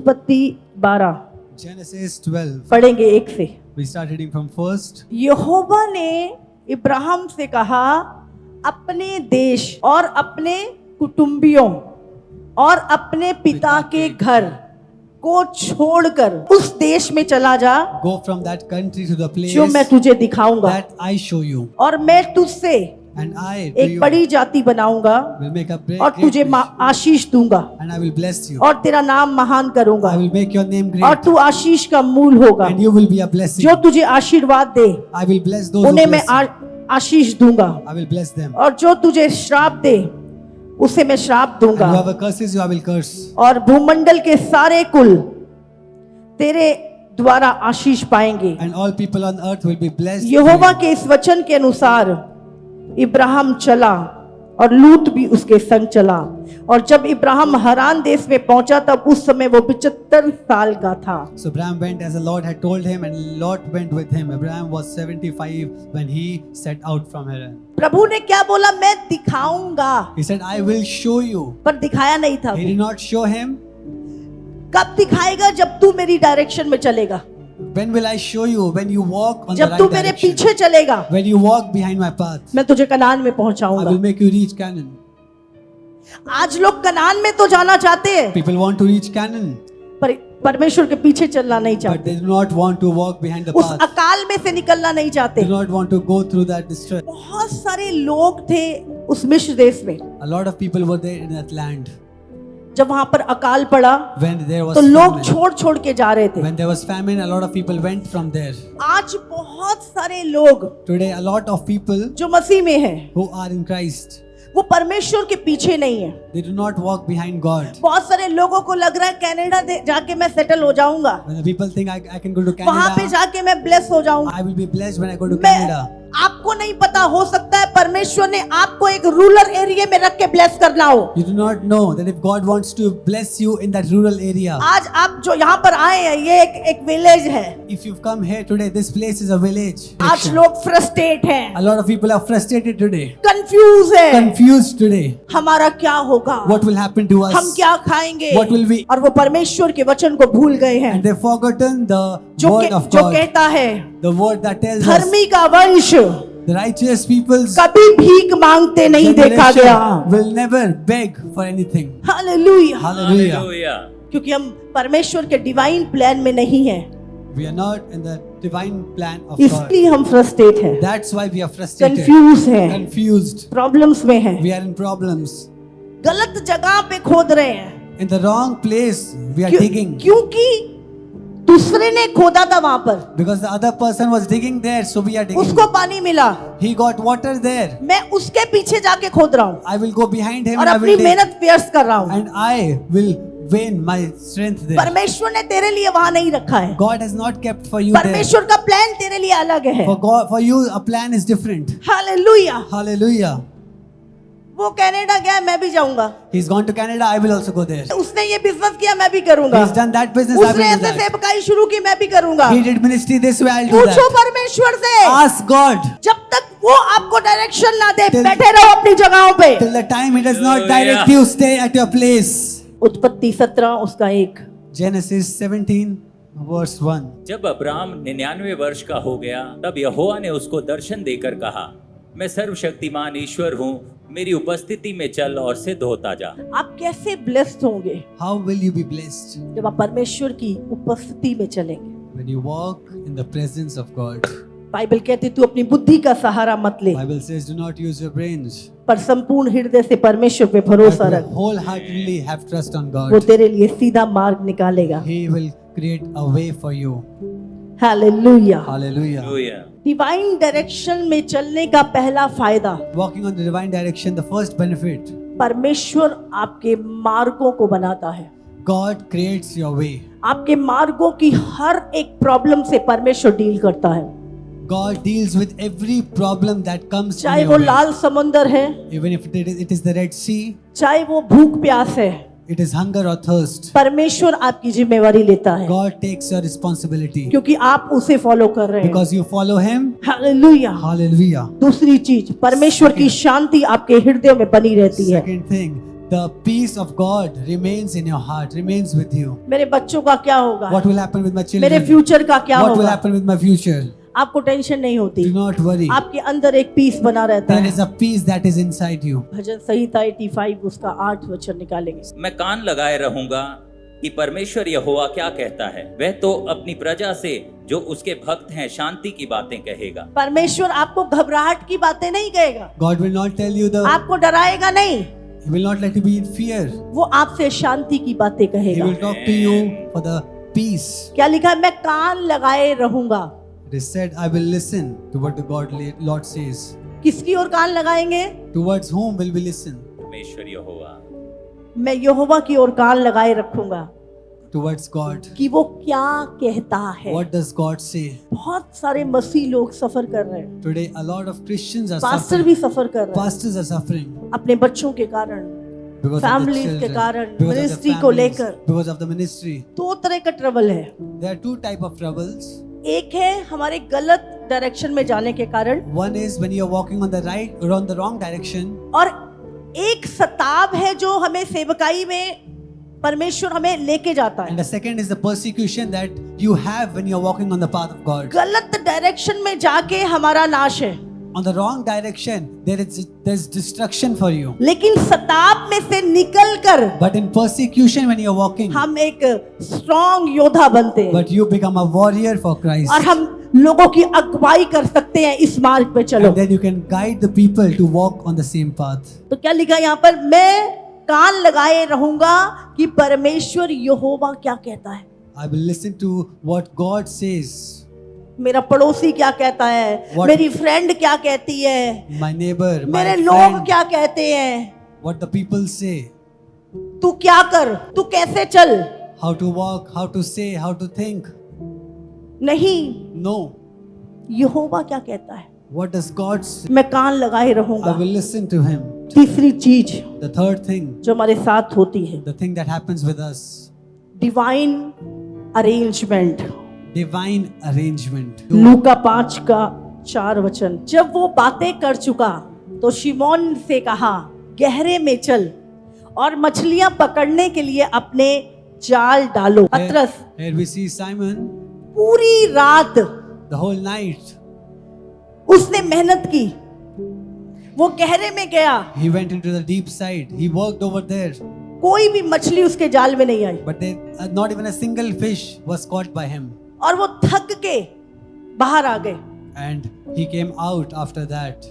उत्पत्ति 12 Genesis 12. पढ़ेंगे 1 से। We start reading from first. यहोवा ने इब्राहिम से कहा, अपने देश और अपने कुटुंबियों और अपने पिता के घर को छोड़कर उस देश में चला जा Go from that country to the place जो मैं तुझे दिखाऊंगा, that I show you. और मैं तुझसे And I to एक you बड़ी जाति बनाऊंगा will make a great और तुझे nation, आशीष दूंगा and I will bless you. और तेरा नाम महान करूंगा I will make your name और great, तू आशीष का मूल होगा। and you will be a blessing. जो तुझे आशीर्वाद दे I will bless those who उन्हें मैं bless you. आशीष दूंगा, I will bless them. और जो तुझे श्राप दे उसे मैं श्राप And दूंगा, whoever curses you, I will curse. और भूमंडल के सारे कुल तेरे द्वारा आशीष पाएंगे। And all people on earth will be blessed. यहोवा के इस वचन के अनुसार इब्राहिम चला और लूत भी उसके संग चला, और जब इब्राहिम हरान देश में पहुंचा तब उस समय वो 75 साल का था। So Abraham went as the Lord had told him, and Lot went with him. Abraham was 75 when he set out from Haran. प्रभु ने क्या बोला? मैं दिखाऊंगा, He said, I will show you. पर दिखाया नहीं था। He did not show him. कब दिखाएगा? जब तू मेरी डायरेक्शन में चलेगा, When will I show you? When you walk on the जब right तू मेरे direction. पीछे चलेगा, When you walk behind my path, मैं तुझे कनान में I पहुंचाऊंगा। will make you reach Canaan. आज लोग कनान में तो जाना चाहते हैं, People want to reach Canaan, पर परमेश्वर के पीछे चलना नहीं but चाहते, they do not want to walk behind the उस path. अकाल में से निकलना नहीं चाहते। They do not want to go through that distress. बहुत सारे लोग थे उस मिस्र देश में, A lot of people were there in that land. जब वहां पर अकाल पड़ा When there was तो लोग famine, छोड़ छोड़ के जा रहे थे। when there was famine, a lot of people went from there. आज बहुत सारे लोग Today, a lot of people जो मसीह में हैं who are in Christ, वो परमेश्वर के पीछे नहीं है। they do not walk behind God. बहुत सारे लोगों को लग रहा है कनाडा जाके मैं सेटल हो जाऊंगा, When the people think I can go to वहां पे Canada, जाके मैं ब्लेस हो जाऊंगा। I will be blessed when I go to मैं Canada. आपको नहीं पता, हो सकता है परमेश्वर ने आपको एक रूरल एरिया में रख के ब्लेस करना हो। You do not know that if God wants to bless you in that rural area. आज आप जो यहाँ पर आए हैं, ये एक विलेज है। If you've come here today, this place is a village. आज लोग फ्रस्ट्रेट हैं, A lot of people are frustrated today, confuse है, confused today. हमारा क्या होगा, What will happen to हम us? क्या खाएंगे, What will we? और वो परमेश्वर के वचन को भूल गए हैं And they've forgotten the जो word of जो God, कहता है the word that tells us धर्मी का वंश the righteous people's कभी भीख मांगते नहीं देखा गया। generation will never beg for anything. Hallelujah, Hallelujah. क्योंकि हम परमेश्वर के डिवाइन प्लान में नहीं हैं, We are not in the divine plan of God. इसलिए हम फ्रस्ट्रेट हैं, That's why we are frustrated, confuse हैं, confused. प्रॉब्लम्स में हैं, We are in problems. गलत जगह पे खोद रहे हैं। In the wrong place, we are digging. क्योंकि दूसरे ने खोदा था वहां पर, Because the other person was digging there, so we are digging. उसको पानी मिला, He got water there. मैं उसके पीछे जाके खोद रहा हूँ I will go behind him और and I अपनी will dig. मेहनत व्यर्थ कर रहा हूँ। And I will vain my strength there. परमेश्वर ने तेरे लिए वहां नहीं रखा है, God has not kept for you there. परमेश्वर का प्लान तेरे लिए अलग है। For God, for you, a plan is different. Hallelujah. Hallelujah. वो कनाडा गया, मैं भी जाऊंगा। He's gone to Canada. I will also go there. उसने ये बिजनेस किया, मैं भी करूंगा। He's done that business. I उसने will do ऐसे that. सेवकाई शुरू की, मैं भी करूंगा। He did ministry this way. I'll do पूछो that. परमेश्वर से, Ask God. जब तक वो आपको डायरेक्शन ना दे, Till- बैठे रहो अपनी जगहों पे। Till the time He does not direct you, stay at your place. उत्पत्ति 17 उसका 1। Genesis 17, verse 1. जब अब्राहम 99 वर्ष का हो गया, तब यहोवा ने उसको दर्शन देकर कहा, मैं सर्वशक्तिमान ईश्वर हूँ, मेरी उपस्थिति में चल और सिद्ध होता जा। आप कैसे ब्लेस्ड होंगे? How will you be blessed? जब आप परमेश्वर की उपस्थिति में चलेंगे। When you walk in the presence of God. Bible कहती तू अपनी बुद्धि का सहारा मत ले, Bible says, do not use your brains, पर संपूर्ण हृदय से परमेश्वर पे भरोसा but रख, wholeheartedly have trust on वो God. तेरे लिए सीधा मार्ग निकालेगा। He will create a way for you. Hallelujah. Hallelujah. Hallelujah. Divine direction में चलने का पहला फायदा, Walking on the divine direction, the first benefit, परमेश्वर आपके मार्गों को बनाता है। God creates your way. आपके मार्गों की हर एक प्रॉब्लम से परमेश्वर डील करता है, God deals with every problem that comes in चाहे your वो way. लाल समंदर है, Even if it is the Red Sea, चाहे वो भूख प्यास है, it is hunger or thirst. परमेश्वर आपकी जिम्मेवारी लेता है, God takes your responsibility क्योंकि आप उसे फॉलो कर रहे हैं। because you follow Him. Hallelujah. Hallelujah. दूसरी चीज, परमेश्वर की शांति आपके हृदय में बनी रहती है। Second thing, the peace of God remains in your heart, remains with you. मेरे बच्चों का क्या होगा, What will happen with my मेरे children? फ्यूचर का क्या What will होगा, happen with my future? आपको टेंशन नहीं होती, Do not worry. आपके अंदर एक पीस बना रहता There है। is a peace that is inside you. भजन संहिता 85 उसका 8 वचन निकालेंगे। मैं कान लगाए रहूंगा कि परमेश्वर यहोवा क्या कहता है। वह तो अपनी प्रजा से जो उसके भक्त हैं शांति की बातें कहेगा। परमेश्वर आपको घबराहट की बातें नहीं कहेगा, God will not tell you the, आपको डराएगा नहीं, He will not let you be in fear. वो आपसे शांति की बातें He कहेगा। will talk to you for the peace. क्या लिखा है, मैं कान लगाए रहूंगा। It is said, I will listen to what the Lord says. किसकी ओर कान लगाएंगे, Towards whom will we listen? परमेश्वर यहोवा। मैं यहोवा की ओर कान लगाए रखूंगा Towards God. कि वो क्या कहता है। What does God say? बहुत सारे मसीह लोग सफर कर रहे हैं, Today, a lot of Christians are pastor suffering. भी सफर कर रहे हैं Pastors are suffering अपने बच्चों के कारण, because of the Families के children, कारण, because of the ministry को families, लेकर। because of the ministry. 2 तरह का ट्रबल है। There are 2 type of troubles. एक है हमारे गलत डायरेक्शन में जाने के कारण, One is when you are walking on the right or on the wrong direction, और एक सताव है जो हमें सेवकाई में परमेश्वर हमें लेके जाता है। and the second is the persecution that you have when you are walking on the path of God. गलत डायरेक्शन में जाके हमारा नाश है, On the wrong direction, there's destruction for you. लेकिन सताव में से निकल कर But in persecution, when you are walking, हम एक स्ट्रॉन्ग योद्धा बनते हैं but you become a warrior for Christ. और हम लोगों की अगुवाई कर सकते हैं, इस मार्ग पे चलो। And then you can guide the people to walk on the same path. तो क्या लिखा है यहाँ पर, मैं कान लगाए रहूंगा कि परमेश्वर यहोवा क्या कहता है। I will listen to what God says. मेरा पड़ोसी क्या कहता है, What- मेरी फ्रेंड क्या कहती है, My neighbor, my मेरे लोग friend, क्या कहते हैं, what the people say, तू क्या कर, तू कैसे चल। how to walk, how to say, how to think. नहीं, No. यहोवा क्या कहता है, What does God say? मैं कान लगाए I रहूंगा। will listen to Him. तीसरी चीज The third thing, जो हमारे साथ होती है, the thing that happens with us, divine arrangement. divine arrangement. लूका 5 का 4 वचन, जब वो बातें कर चुका तो शिमोन से कहा, गहरे में चल और मछलियां पकड़ने के लिए अपने जाल डालो। पतरस Here we see Simon, पूरी रात the whole night, उसने मेहनत की, वो गहरे में गया, he went into the deep side. He worked over there, कोई भी मछली उसके जाल में नहीं आई but not even a single fish was caught by him. और वो थक के बाहर आ गए And he came out after that.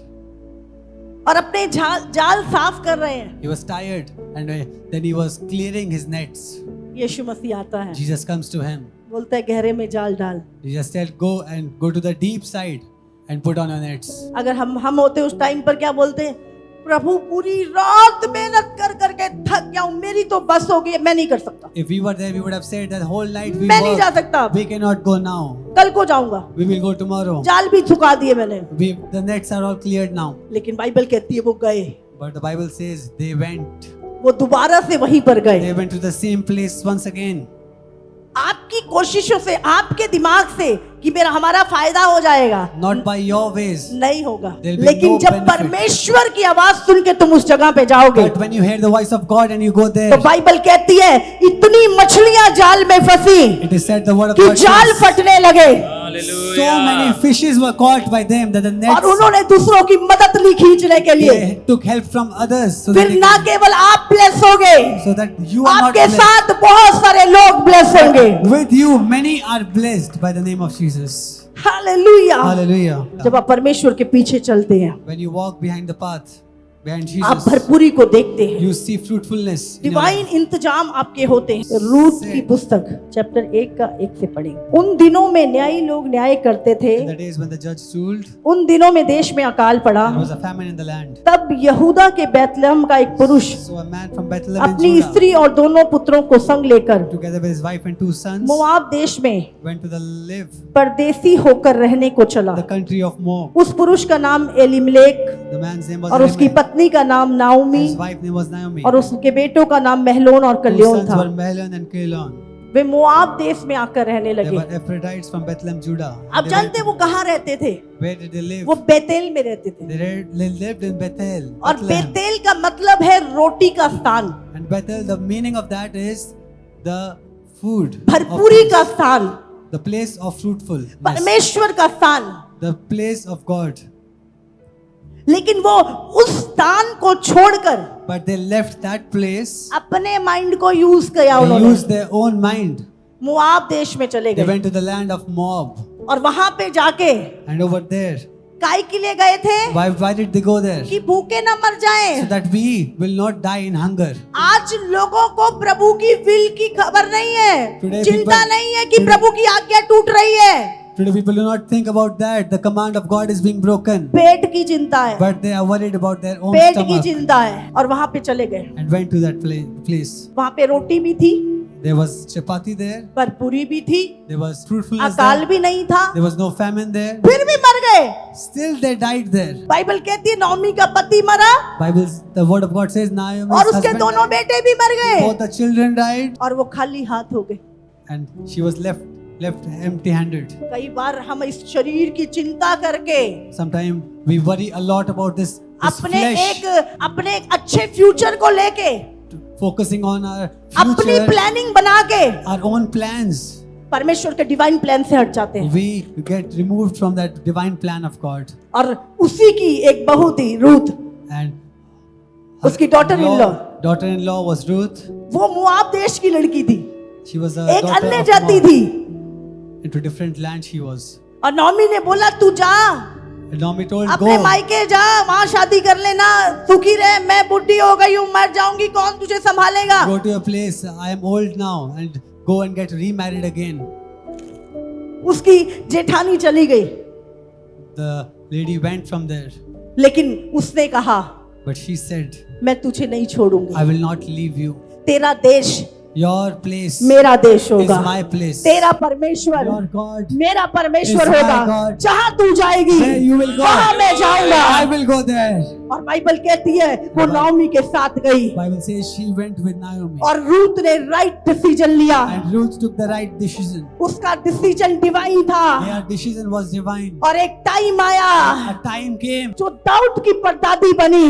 और अपने जाल साफ कर रहे हैं। He was tired and then he was clearing his nets. यीशु मसीह आता है, Jesus comes to him. बोलता है गहरे में जाल डाल। Jesus said, go to the deep side and put on your nets. अगर हम होते उस टाइम पर क्या बोलते, प्रभु पूरी रात मेहनत कर करके थक गया हूं, मेरी तो बस हो गई, मैं नहीं कर सकता, If we were there, we would have said that whole night we मैं नहीं जा worked. सकता, We cannot go now. कल को जाऊंगा, We will go tomorrow. जाल भी झुका दिए मैंने। The nets are all cleared now. लेकिन बाइबल कहती है वो गए, But the Bible says they went. वो दोबारा से वहीं पर गए। They went to the same place once again. आपकी कोशिशों से, आपके दिमाग से कि मेरा हमारा फायदा हो जाएगा, Not by your ways. नहीं होगा। There'll be लेकिन no जब benefit. परमेश्वर की आवाज सुन के तुम उस जगह पे जाओगे But when you hear the voice of God and you go तो there, बाइबल कहती है इतनी मछलियां जाल में फंसी it is said the word of कि God जाल says, फटने लगे so many fishes were caught by them that the और nets, उन्होंने दूसरों की मदद ली खींचने के लिए। they took help from others so that, फिर they ना can- केवल आप ब्लेस होगे, so that you are not आपके blessed. साथ बहुत सारे लोग ब्लेस होंगे। With you, many are blessed by the name of Jesus. Hallelujah. Hallelujah. जब आप परमेश्वर के पीछे चलते हैं, When you walk behind the path, behind आप Jesus, भरपूरी को देखते हैं, you see fruitfulness. in your divine life. इंतजाम आपके होते हैं। रूत की पुस्तक चैप्टर 1 का 1 से पढ़ेंगे। उन दिनों में न्यायी लोग न्याय करते थे, In the days when the judge ruled, उन दिनों में देश में अकाल पड़ा। there was a famine in the land. तब यहूदा के बैतलहम का एक पुरुष So a man from Bethlehem in अपनी Judah, स्त्री और दोनों पुत्रों को संग लेकर together with his wife and 2 sons, Moab देश में went to the live, परदेसी होकर रहने को चला। the country of Moab. उस पुरुष का नाम एलिमलेक The man's name was और उसकी Elimelech. पत्नी का नाम Naomi His wife name was Naomi. और उसके बेटों का नाम महलोन और 2 कल्याण sons था। were Mahlon and Chilion. वे मोआब देश में आकर रहने They लगे। were Ephrathites from Bethlehem, Judah. अब They जानते वो कहाँ रहते थे? where did they live? वो बेतेल में रहते थे। They lived in Bethel. और Bethlehem. बेतेल का मतलब है रोटी का स्थान, And Bethel, the meaning of that is the food. of भरपूरी goods. का स्थान, The place of fruitfulness. परमेश्वर का स्थान। The place of God. लेकिन वो उस स्थान को छोड़कर But they left that place. अपने माइंड को यूज किया They उन्होंने, used their own mind. Moab देश में चले They गए went to the land of Moab. और वहां पे जाके And over there, काय के लिए गए थे? why did they go there? कि भूखे ना मर जाएं। So that we will not die in hunger. आज लोगों को प्रभु की विल की खबर नहीं है, Today चिंता people- नहीं है कि प्रभु की आज्ञा टूट रही है, Today people do not think about that. The command of God is being broken. पेट की चिंता है, But they are worried about their own पेट की stomach. चिंता है। और वहां पे चले गए, And went to that place. वहां पे रोटी भी थी, There was chapati there. भरपूरी भी थी, There was fruitfulness अकाल there. भी नहीं था, There was no famine there. फिर भी मर गए। Still they died there. Bible कहती है नौमी का पति मरा Bible, the word of God says Naomi's और उसके husband दोनों died. बेटे भी मर गए Both the children died. और वो खाली हाथ हो गए। And she was left empty-handed. कई बार हम इस शरीर की चिंता करके Sometimes we worry a lot about this अपने flesh, अपने एक अच्छे फ्यूचर को लेके focusing on our अपनी future, प्लानिंग बना के our own plans. परमेश्वर के डिवाइन प्लान से हट जाते हैं। We get removed from that divine plan of God. और उसी की एक बहू थी रूथ, And उसकी daughter-in-law। daughter-in-law was Ruth. वो मुआब देश की लड़की थी, She was a एक daughter अन्य of जाति Moab. थी। Into different land she was. और नौमी ने बोला तू जा And Naomi told, अपने go, मायके जा, वहां शादी कर लेना, सुखी रहे, मैं बुढ़ी हो गई हूँ, मर जाऊंगी, कौन तुझे संभालेगा। go to your place. I am old now, and go and get remarried again. उसकी जेठानी चली गई, The lady went from there, लेकिन उसने कहा but she said, मैं तुझे नहीं छोड़ूंगी, I will not leave you. तेरा देश Your place मेरा देश is होगा, my place. तेरा परमेश्वर Your God, मेरा परमेश्वर is my होगा, God. जहां तू जाएगी where you will go, वहां मैं जाऊंगा। I will go there. और बाइबल कहती है वो नौमी के साथ गई Bible says she went with Naomi. और रूथ ने राइट डिसीजन लिया, And Ruth took the right decision. उसका डिसीजन डिवाइन था। Their decision was divine. और एक टाइम आया A time came. जो दाऊद की परदादी बनी,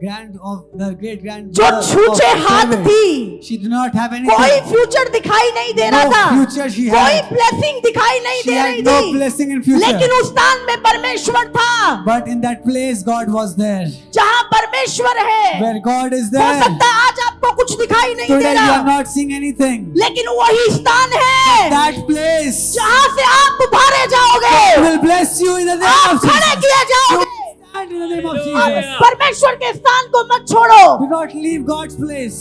The great grand जो छूछे हाथ थी, She did not have कोई anything. फ्यूचर दिखाई नहीं दे रहा No था, future she कोई had. ब्लेसिंग दिखाई नहीं She दे रही had no थी, blessing in future. लेकिन उस स्थान में परमेश्वर था। But in that place, God was there. जहाँ परमेश्वर है, Where God is हो there. सकता है आज आपको कुछ दिखाई नहीं दे Today you are रहा, not seeing anything. लेकिन वही स्थान है That place जहाँ से आप उभारे जाओगे, will bless you in the name आप of खड़े Jesus. किए जाओगे। Stand in the name of आप Jesus. परमेश्वर के स्थान को मत छोड़ो। Do not leave God's place.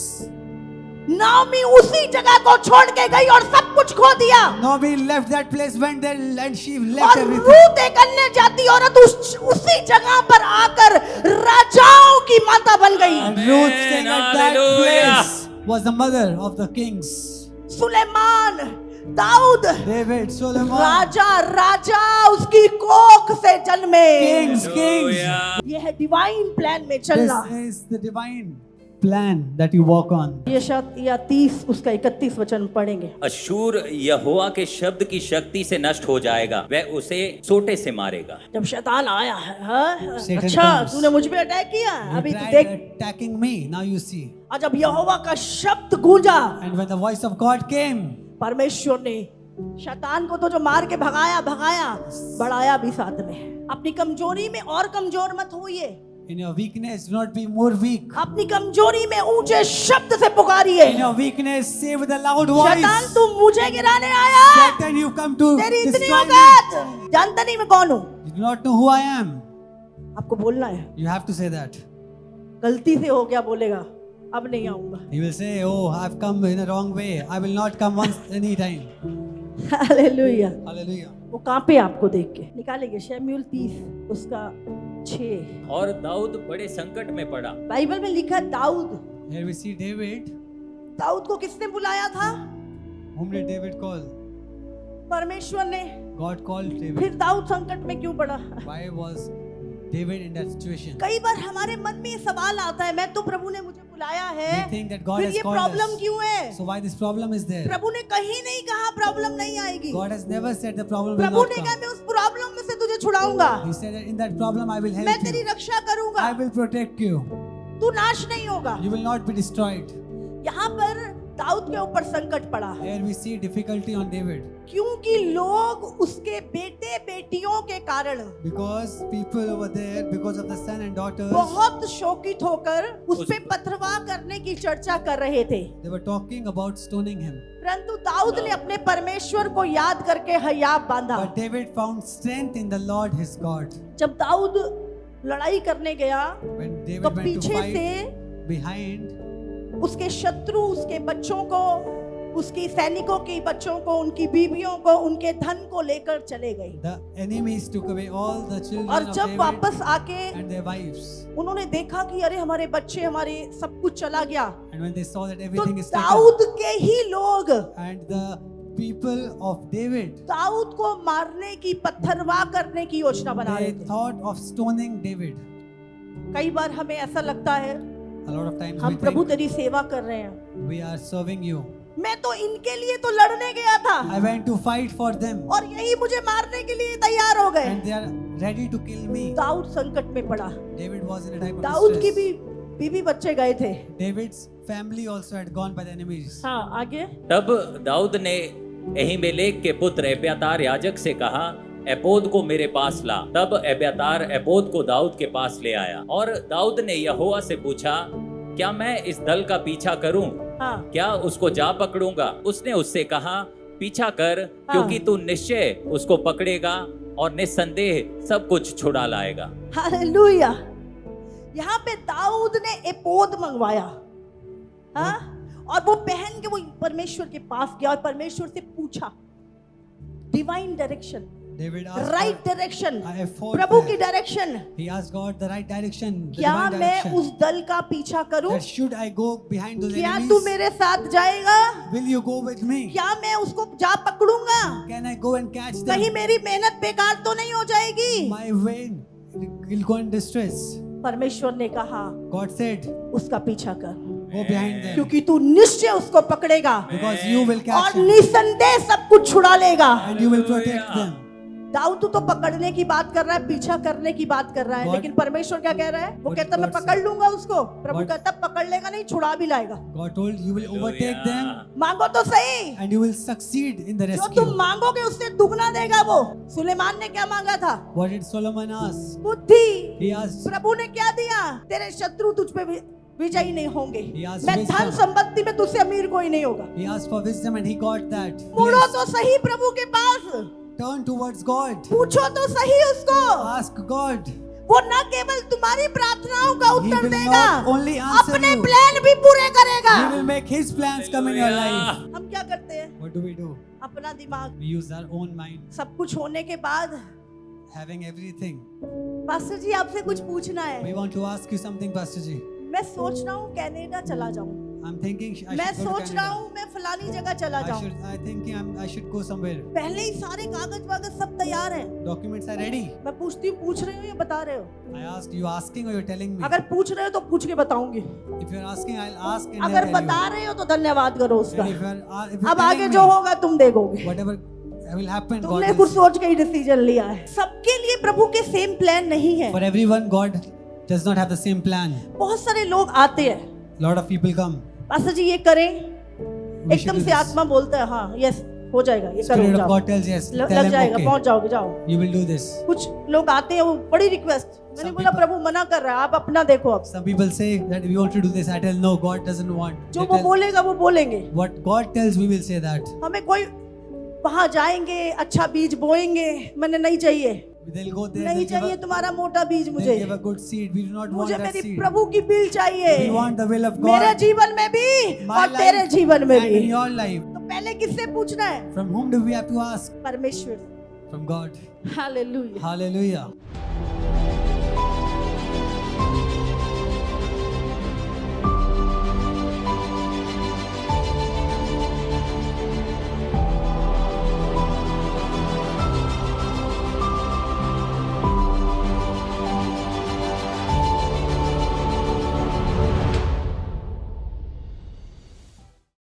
Naomi उसी जगह को छोड़ के गई और सब कुछ खो दिया। Naomi left that place, went there, and she left और everything. रूत एक अन्य जाति औरत उसी जगह पर आकर राजाओं की माता बन गई। And Ruth staying at that Hallelujah. place was the mother of the kings. Suleman, Dawood, David, Solomon, राजा उसकी कोख से जन्मे। kings. Hallelujah. यह है डिवाइन प्लान में चलना। This is the divine plan that you walk on. यशायाह 30 उसका 31 वचन पढ़ेंगे। अशूर यहोवा के शब्द की शक्ति से नष्ट हो जाएगा, वह उसे सोटे से मारेगा। जब शैतान आया है, हाँ? Satan अच्छा comes. तूने मुझ पे अटैक किया, You अभी तू tried देख। attacking me. Now you see. और जब यहोवा का शब्द गूंजा, And when the voice of God came, परमेश्वर ने शैतान को तो जो मार के भगाया बढ़ाया भी साथ में। अपनी कमजोरी में और कमजोर मत होइए, in your weakness, do not be more weak. अपनी कमजोरी में ऊंचे शब्द से पुकारिए। In your weakness, say with a loud voice. शैतान तू मुझे गिराने आया, Satan, you come to तेरी इतनी destroy me. औकात, जानता नहीं मैं कौन हूँ। You do not know who I am. आपको बोलना है, You have to say that. गलती से हो गया बोलेगा, अब नहीं आऊंगा। He will say, oh, I've come in a wrong way. I will not come once any time. Hallelujah. Hallelujah. वो कांपे आपको देख के। निकालेंगे शमूएल 30 उसका 6। और दाऊद बड़े संकट में पड़ा। बाइबल में लिखा है Dawood, Here we see David. Dawood को किसने बुलाया था? Whom did David call? परमेश्वर ने। God called David. फिर दाऊद संकट में क्यों पड़ा? Why was David in that situation. कई बार हमारे मन में ये सवाल आता है, मैं तो प्रभु ने मुझे बुलाया है, We think that God फिर has ये called प्रॉब्लम us. क्यों है? So why this problem is there? प्रभु ने कहीं नहीं कहा प्रॉब्लम नहीं आएगी। God has never said the problem will Prabhu not ने कहा come. मैं उस प्रॉब्लम में से तुझे छुड़ाऊंगा, He said that in that problem I will मैं help तेरी you. रक्षा करूंगा, I will protect you. तू नाश नहीं होगा। You will not be destroyed. यहाँ पर दाऊद के ऊपर संकट पड़ा है, Here we see difficulty on David. क्योंकि लोग उसके बेटे बेटियों के कारण Because people over there, because of the son and daughters, बहुत शोकित होकर उस पे पथरवाह करने की चर्चा कर रहे थे। they were talking about stoning him. परंतु दाऊद ने अपने परमेश्वर को याद करके हयाब बांधा। But David found strength in the Lord his God. जब दाऊद लड़ाई करने गया When तो David went to पीछे fight से behind, उसके शत्रु उसके बच्चों को, उसकी सैनिकों के बच्चों को, उनकी बीवियों को, उनके धन को लेकर चले गए। the enemies took away all the children और of जब David वापस आके and their wives. उन्होंने देखा कि अरे हमारे बच्चे, हमारे सब कुछ चला गया, And when they saw that तो everything is taken, दाऊद के ही लोग and the people of David, Dawood को मारने की, पत्थरवाह करने की योजना बना रहे they थे। thought of stoning David. कई बार हमें ऐसा लगता है A lot of times हम we प्रभु think तेरी सेवा कर रहे हैं, we are serving you. मैं तो इनके लिए तो लड़ने गया था I went to fight for them और यही मुझे मारने के लिए तैयार हो गए। and they are ready to kill me. Dawood संकट में पड़ा। David was in a time of Dawood की distress. भी बीवी बच्चे गए थे। David's family also had gone by the enemies. हाँ, आगे। तब दाऊद ने अहीमेलेक के पुत्र एब्यातार याजक से कहा, एपोद को मेरे पास ला। तब एब्यातार एपोद को दाऊद के पास ले आया और दाऊद ने यहोवा से पूछा, क्या मैं इस दल का पीछा करूं? हाँ, क्या उसको जा पकड़ूंगा? उसने उससे कहा, पीछा कर, क्योंकि तू निश्चय उसको पकड़ेगा और निस्संदेह सब कुछ छुड़ा लाएगा। हालेलुया। यहाँ पे दाऊद ने एपोद मंगवाया, हाँ, और वो पहन के वो परमेश्वर के पास गया और परमेश्वर से पूछा, divine direction, David asked right God, direction, I have fought Prabhu there. की direction. He asked God the right direction, the क्या divine मैं direction. उस दल का पीछा करूं? That should I go behind those क्या तू enemies? मेरे साथ जाएगा? Will you go with me? क्या मैं उसको जा पकड़ूंगा? Can I go and catch them? कहीं मेरी मेहनत बेकार तो नहीं हो जाएगी? My way will go in distress. परमेश्वर ने कहा, God said, उसका पीछा कर, go behind them. क्योंकि तू निश्चय उसको पकड़ेगा Because you will catch और them निसंदेह सब कुछ छुड़ा लेगा। and you will protect them. Dawood तो पकड़ने की बात कर रहा है, पीछा करने की बात कर रहा है, God- लेकिन परमेश्वर क्या कह रहा है? वो What कहता है मैं God पकड़ said- लूंगा उसको। प्रभु What- कहता है पकड़ लेगा नहीं, छुड़ा भी लाएगा। God told you will overtake them मांगो तो सही, and you will succeed in the जो rescue. तुम मांगोगे उससे दुगना देगा वो। सुलेमान ने क्या मांगा था? What did Solomon ask? बुद्धि। He asked, प्रभु ने क्या दिया? तेरे शत्रु तुझ पे विजयी नहीं होंगे। He asked मैं wisdom. धन संपत्ति में तुझसे अमीर कोई नहीं होगा। he asked for wisdom and he got that. मुड़ो Blessed. तो सही प्रभु के पास, Turn towards God. पूछो तो सही उसको। Ask God. वो न केवल तुम्हारी प्रार्थनाओं का उत्तर will देगा, not only answer अपने you. प्लान भी पूरे करेगा। He will make his plans come in your life. हम क्या करते हैं? What do we do? अपना दिमाग, We use our own mind, सब कुछ होने के बाद, having everything. पास्टर जी आपसे कुछ पूछना We है। want to ask you something, Pastor Ji. मैं सोच रहा हूँ कनाडा चला जाऊँ, I'm thinking I मैं should go to सोच रहा Canada. हूँ मैं फलानी जगह चला जाऊँ। I should go somewhere. पहले ही सारे कागज वागज सब तैयार हैं। Documents are ready. मैं पूछती हूँ, पूछ रहे हो या बता रहे हो? I asked you asking or you're telling me. अगर पूछ रहे हो तो पूछ के बताऊंगी, If you're asking, I'll ask and अगर I'll tell बता you. रहे हो तो धन्यवाद करो उसका। And if you're अब आगे telling जो me, होगा तुम देखोगे। whatever will happen, God तुमने will कुछ see. सोच के ही डिसीजन लिया है। सबके लिए प्रभु के सेम प्लान नहीं है। For everyone, God does not have the same plan. बहुत सारे लोग आते हैं, Lot of people come. Pastor ji ये करें, We should एकदम do से this. आत्मा बोलता है हाँ यस हो जाएगा, ये करो, Spirit of जाओ। God tells yes. Tell लग him जाएगा, okay. पहुंच जाओगे, जाओ। You will do this. कुछ लोग आते हैं, वो बड़ी रिक्वेस्ट, मैंने Some बोला people- प्रभु मना कर रहा है, आप अपना देखो। अब Some people say that we want to do this. I tell no, God doesn't want. जो They वो tell, बोलेगा वो बोलेंगे। what God tells, we will say that. हमें कोई वहां जाएंगे, अच्छा बीज बोएंगे, मैंने नहीं चाहिए, They'll go there. नहीं They'll give चाहिए a, तुम्हारा मोटा बीज they'll मुझे, give a good seed. We do not want मुझे that मेरी seed. प्रभु की बिल चाहिए, We want the will of मेरे God. जीवन में भी My और life तेरे जीवन में and in भी। your life. तो पहले किससे पूछना है? From whom do we have to ask? परमेश्वर। From God. हालेलुया। Hallelujah.